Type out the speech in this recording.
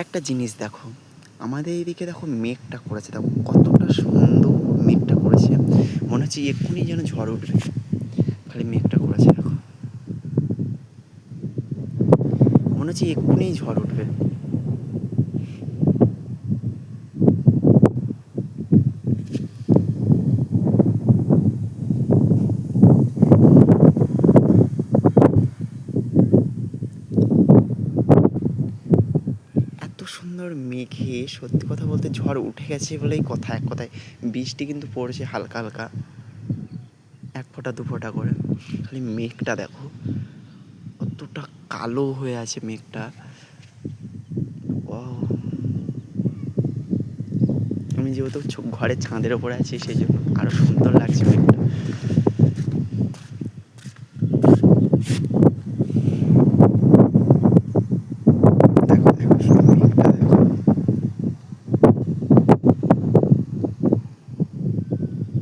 একটা জিনিস দেখো, আমাদের এইদিকে দেখো মেঘটা করেছে, দেখো কতটা সুন্দর মেঘটা করেছে, মনে হচ্ছে এক্ষুনি যেন ঝড় উঠবে, খালি মেঘটা করেছে দেখো, মনে হচ্ছে এক্ষুনি ঝড় উঠবে। এত সুন্দর মেঘে সত্যি কথা বলতে ঝড় উঠে গেছে বলেই কথা, এক কথায় বৃষ্টি কিন্তু পড়েছে হালকা হালকা, এক ফোঁটা দু ফোঁটা করে, খালি মেঘটা দেখো কতটা কালো হয়ে আছে মেঘটা। ও, আমি যেহেতু ঘরের ছাদের ওপরে আছি সেই জন্য আরও সুন্দর লাগছে মেঘটা।